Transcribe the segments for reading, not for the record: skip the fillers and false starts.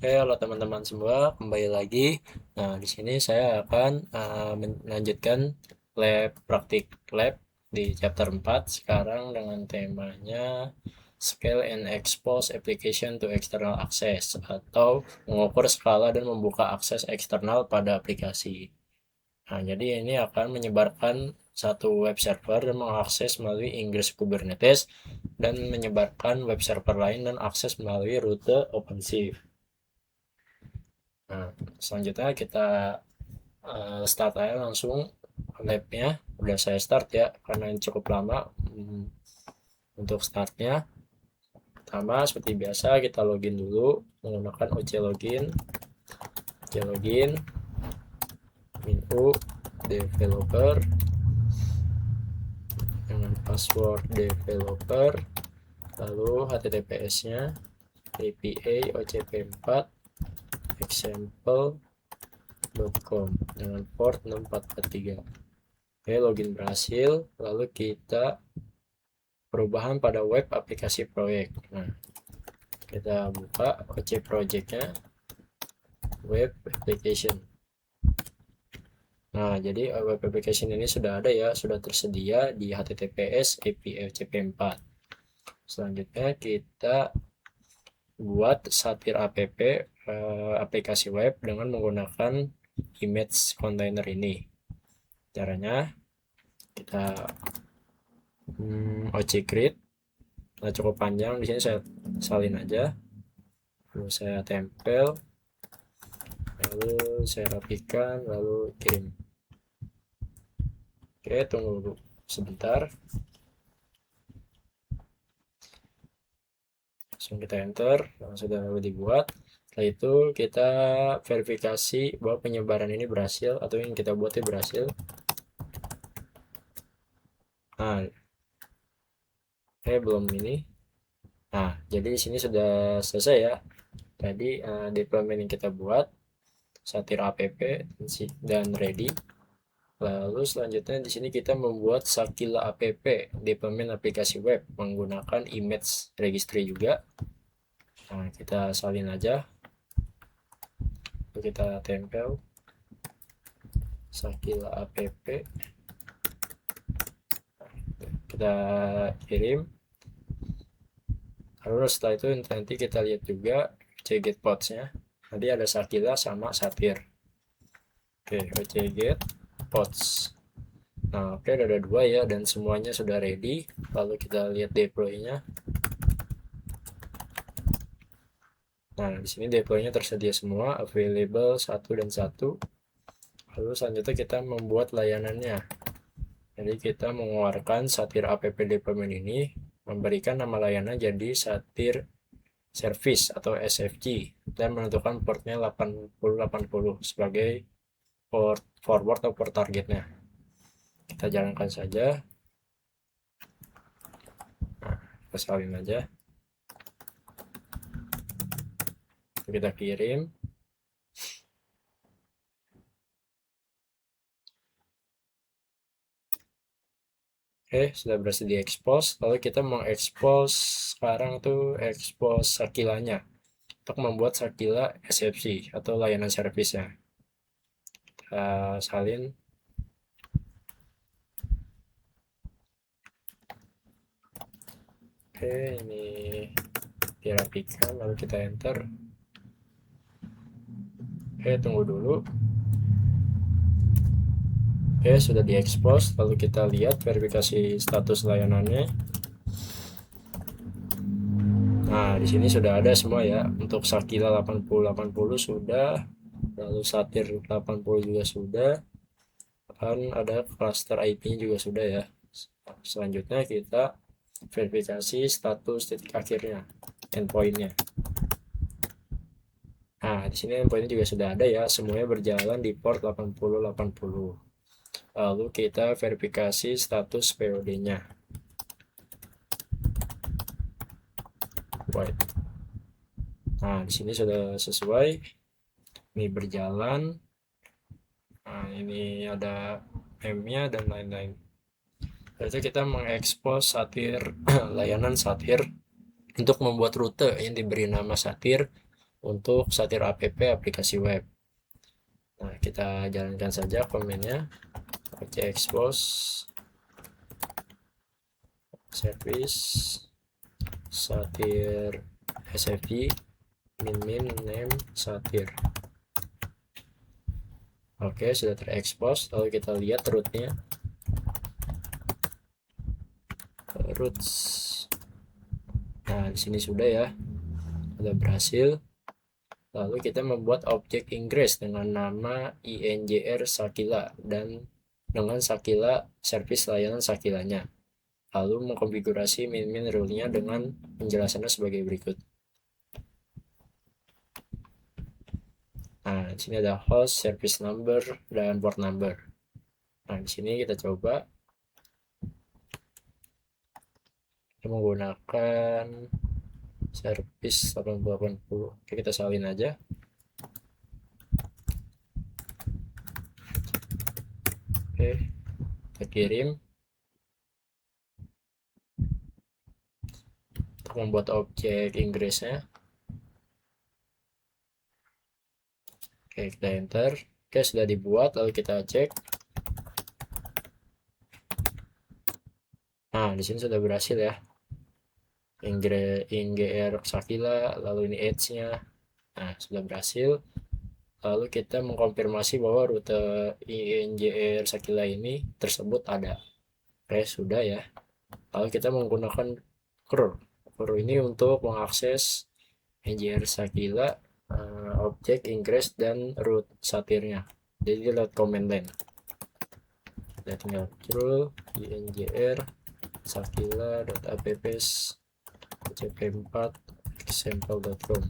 Halo teman-teman semua, kembali lagi. Nah, di sini saya akan melanjutkan praktik lab di chapter 4 sekarang dengan temanya Scale and Expose Application to External Access atau mengukur skala dan membuka akses eksternal pada aplikasi. Nah, jadi ini akan menyebarkan satu web server dan mengakses melalui Ingress Kubernetes dan menyebarkan web server lain dan akses melalui rute OpenShift. Nah, selanjutnya kita start aja langsung labnya. Udah saya start ya, karena ini cukup lama untuk startnya. Pertama, seperti biasa kita login dulu menggunakan OC login, info developer dengan password developer, lalu HTTPS-nya APA OCP4 example.com dengan port 6443. Oke, login berhasil. Lalu kita perubahan pada web aplikasi proyek. Nah, kita buka OC projectnya, web application. Nah, jadi web application ini sudah ada ya, sudah tersedia di HTTPS API OCP4. Selanjutnya kita buat Satir app aplikasi web dengan menggunakan image container ini. Caranya kita OC create. Nah, cukup panjang, di sini saya salin aja, lalu saya tempel, lalu saya rapikan, lalu kirim. Oke, tunggu sebentar, langsung kita enter. Nah, sudah dibuat. Setelah itu kita verifikasi bahwa penyebaran ini berhasil atau yang kita buatnya berhasil. Nah, belum ini. Nah, jadi di sini sudah selesai ya. Tadi deployment yang kita buat Satir app dan ready. Lalu selanjutnya di sini kita membuat Sakila app deployment aplikasi web menggunakan image registry juga. Nah, kita salin aja, lalu kita tempel Sakila app, kita kirim. Lalu setelah itu nanti kita lihat juga cget pods-nya. Tadi ada Sakila sama Satir. Oke, cget pods. Nah, oke, ada dua ya, dan semuanya sudah ready. Lalu kita lihat deploy-nya. Nah, di sini deploy-nya tersedia semua, available 1 dan 1. Lalu selanjutnya kita membuat layanannya. Jadi kita mengeluarkan Satir app deployment ini, memberikan nama layanan jadi Satir Service atau SFG, dan menentukan portnya 8080 sebagai port forward atau port targetnya. Kita jalankan saja. Nah, kita salin aja. Kita kirim. Oke, sudah berhasil diekspos. Lalu kita mengekspos sekarang tuh ekspos Sakilanya untuk membuat Sakila SFC atau layanan servisnya. Kita salin. Oke, ini dirapikan lalu kita enter. Oke, tunggu dulu. Oke, sudah diekspos. Lalu kita lihat verifikasi status layanannya. Nah, di sini sudah ada semua ya. Untuk Sakila 8080 sudah, lalu Satir 80 juga sudah, kan ada cluster IP-nya juga sudah ya. Selanjutnya kita verifikasi status titik akhirnya, endpoint-nya. Nah, di sini endpoint-nya juga sudah ada ya, semuanya berjalan di port 8080. Lalu kita verifikasi status POD-nya. Nah, di sini sudah sesuai. Ini berjalan. Nah, ini ada M-nya dan lain-lain. Berarti kita mengekspos Satir layanan Satir untuk membuat rute yang diberi nama Satir untuk satir app aplikasi web. Nah, kita jalankan saja komennya. Oke, expose service satir sfg min name satir. Oke, sudah terekspos. Lalu kita lihat rootnya. Roots. Nah, di sini sudah ya, sudah berhasil. Lalu kita membuat objek ingress dengan nama injr Sakila dan dengan Sakila service layanan Sakilanya. Lalu mengkonfigurasi min rule-nya dengan penjelasannya sebagai berikut. Nah, di sini ada host, service number, dan port number. Nah, di sini kita coba kita menggunakan service 8080. Oke, kita salin aja. Oke, kita kirim. Untuk membuat objek ingressnya. Oke, kita enter. Oke, sudah dibuat. Lalu kita cek. Nah, di sini sudah berhasil ya. Ingr Sakila, lalu ini edge-nya. Nah, sudah berhasil. Lalu kita mengkonfirmasi bahwa rute INJR Sakila ini tersebut ada. Oke, sudah ya. Lalu kita menggunakan curl. Curl ini untuk mengakses INJR Sakila, objek ingress dan root satirnya. Jadi lewat command line. Kita tinggal curl INJR sakila.apps cp4 example.com.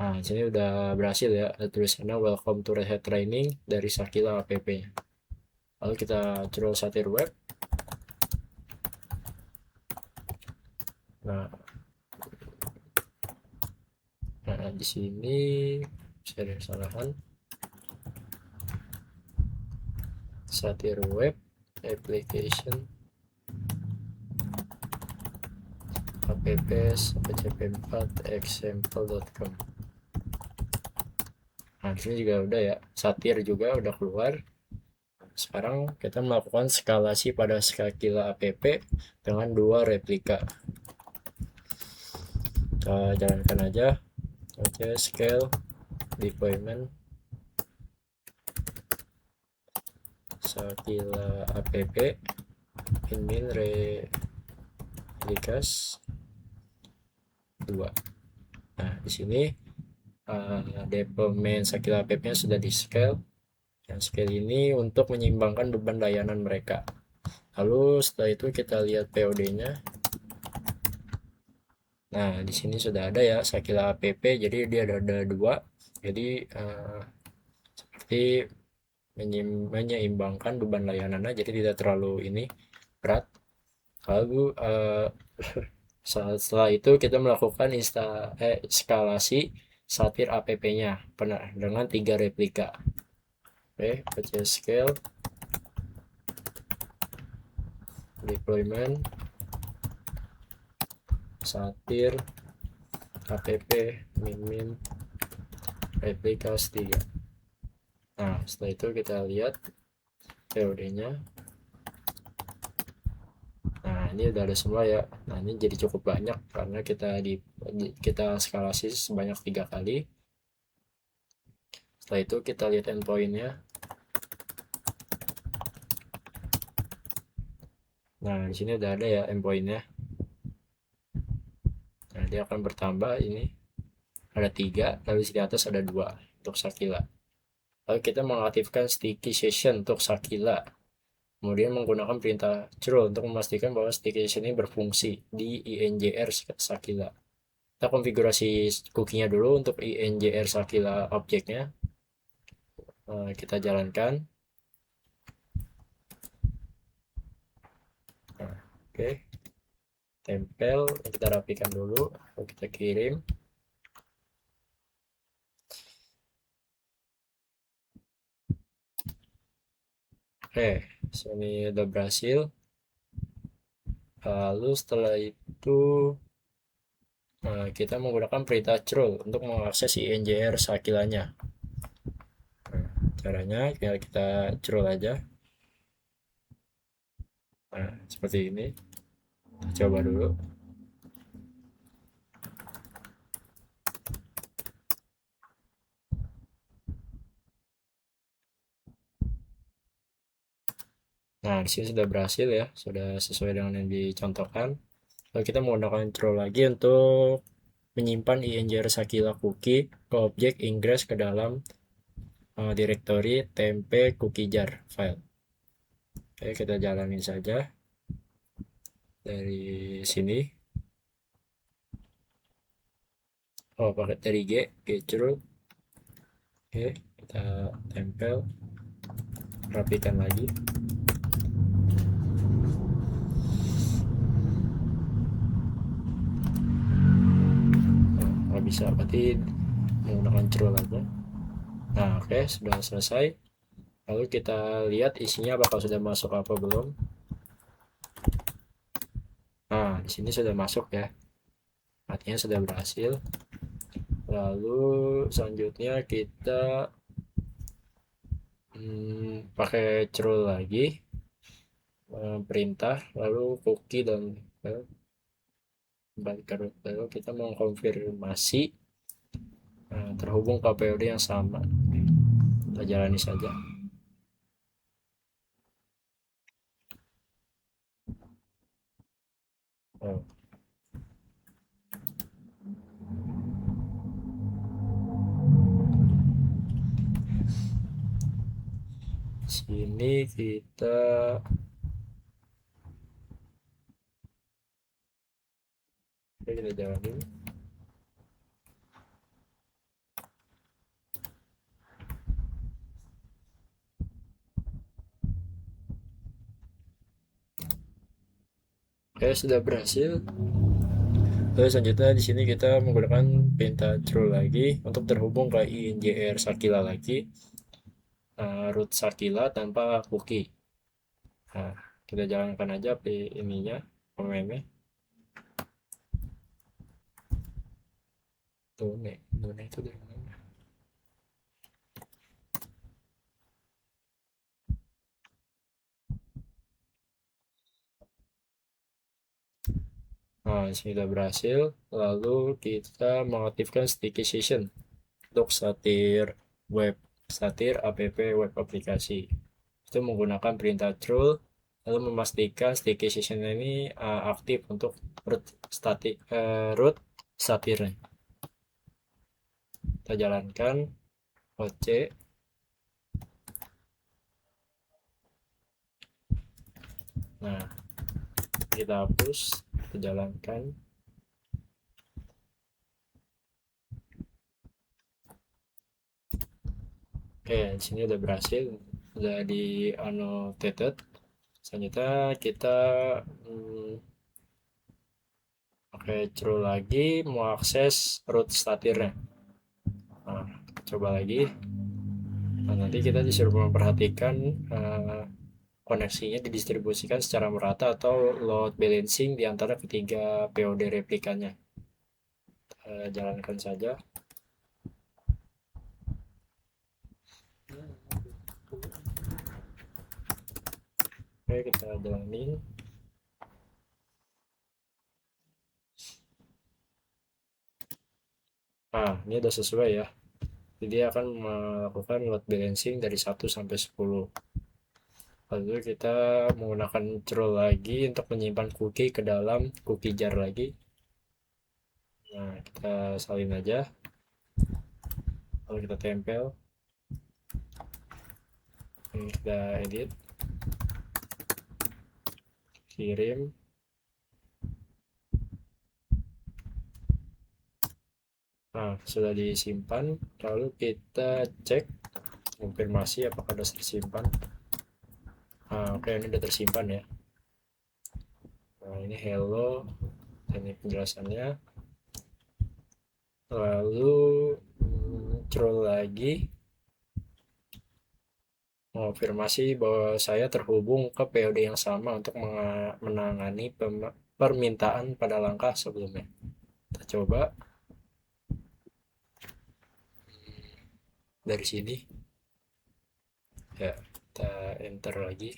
Nah, sini udah berhasil ya, ada tulisannya welcome to Red Hat Training dari Sakila app-nya. Lalu kita curl satir web. Nah, di sini saya ada kesalahan. Satir web application apps cp4 example.com. Nah, di sini juga udah ya, satir juga udah keluar. Sekarang kita melakukan skalasi pada Sakila app dengan 2 replika. Kita jalankan aja. Oke, scale deployment Sakila app min replikas 2. Nah, di sini deployment Sakila app-nya sudah di scale. Yang scale ini untuk menyeimbangkan beban layanan mereka. Lalu setelah itu kita lihat POD-nya. Nah, di sini sudah ada ya Sakila app, jadi dia ada 2. Jadi seperti menyeimbangkan beban layanannya, jadi tidak terlalu ini berat. Lalu setelah itu kita melakukan eskalasi satir app-nya dengan 3 replika. Oke, baca scale deployment satir app min replikas 3. Nah, setelah itu kita lihat POD-nya. Nah, ini udah ada semua ya. Nah, ini jadi cukup banyak karena kita eskalasi sebanyak 3 kali. Setelah itu kita lihat endpoint-nya. Nah, di sini udah ada ya endpoint-nya. Nah, dia akan bertambah, ini ada 3, lalu di atas ada 2 untuk Sakila. Lalu kita mengaktifkan sticky session untuk Sakila. Kemudian menggunakan perintah curl untuk memastikan bahwa sticky session ini berfungsi di INJR Sakila. Kita konfigurasi cookie-nya dulu untuk INJR Sakila objeknya. Kita jalankan. Nah, oke. Tempel, kita rapikan dulu, lalu kita kirim. Oke, sini udah berhasil. Lalu setelah itu Nah, kita menggunakan perintah curl untuk mengakses INJR Sakilanya. Nah, caranya kita curl aja. Nah, seperti ini. Kita coba dulu. Nah, di sini sudah berhasil ya, sudah sesuai dengan yang dicontohkan. Lalu kita menggunakan curl lagi untuk menyimpan INJR Sakila cookie ke objek ingress ke dalam direktori tempe cookie jar file. Oke, kita jalanin saja dari sini. Oh, pakai dari G curl. Oke, kita tempel, rapikan lagi. Nah, kalau bisa berarti menggunakan curl aja. Nah, oke, sudah selesai. Lalu kita lihat isinya apakah sudah masuk apa belum. Nah, di sini sudah masuk ya. Artinya sudah berhasil. Lalu selanjutnya kita pakai curl lagi, perintah, lalu cookie dan balik ke root. Lalu kita mengkonfirmasi terhubung ke POD yang sama. Kita jalani saja. Oh, sini kita jalanin. Oke, sudah berhasil. Lalu selanjutnya di sini kita menggunakan perintah curl lagi untuk terhubung ke INJR Sakila lagi, root Sakila tanpa cookie. Nah, kita jalankan aja ininya, komennya. Done itu dari mana? Nah, sudah berhasil. Lalu kita mengaktifkan sticky session untuk satir app web aplikasi. Itu menggunakan perintah curl, lalu memastikan sticky session ini aktif untuk root satirnya. Kita jalankan OC. Nah, kita hapus, kita jalankan. Oke, di sini udah berhasil, udah di annotated. Selanjutnya kita pakai curl lagi mau akses root statirnya. Nah, coba lagi. Nah, nanti kita disuruh memperhatikan koneksinya didistribusikan secara merata atau load balancing di antara ketiga POD replikannya. Jalankan saja. Oke, kita jalanin. Nah, ini udah sesuai ya. Jadi dia akan melakukan load balancing dari 1 sampai 10. Lalu kita menggunakan curl lagi untuk menyimpan cookie ke dalam cookie jar lagi. Nah, kita salin aja. Lalu kita tempel. Ini kita edit. Kirim. Nah, sudah disimpan. Lalu kita cek konfirmasi apakah sudah tersimpan. Nah, oke, ini sudah tersimpan ya. Nah, ini hello. Ini penjelasannya. Lalu scroll lagi. Konfirmasi bahwa saya terhubung ke POD yang sama untuk menangani permintaan pada langkah sebelumnya. Kita coba dari sini ya, kita enter lagi.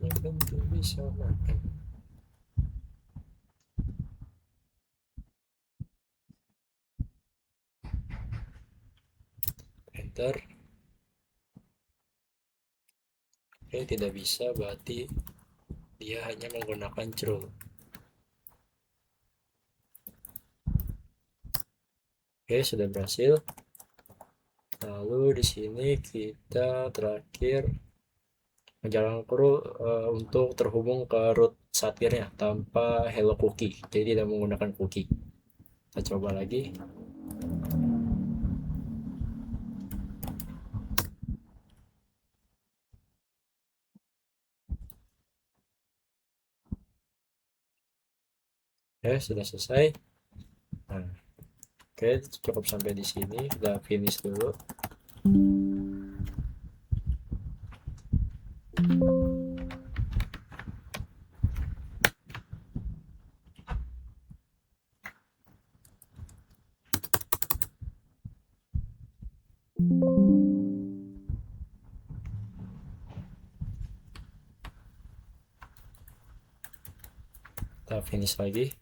Ya tentu bisa makan. Enter. Oke, tidak bisa, berarti dia hanya menggunakan true. Oke, sudah berhasil. Lalu di sini kita terakhir menjalankan untuk terhubung ke root satirnya tanpa hello cookie, jadi tidak menggunakan cookie. Kita coba lagi. Oke, sudah selesai. Nah, oke, cukup sampai di sini. Kita finish dulu. Kita finish lagi.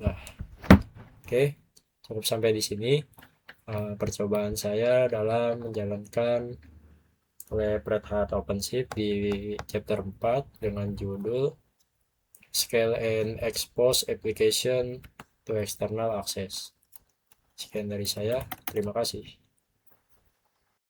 Nah, oke, cukup sampai di sini percobaan saya dalam menjalankan lab Red Hat OpenShift di chapter 4 dengan judul Scale and Expose Application to External Access. Sekian dari saya, terima kasih.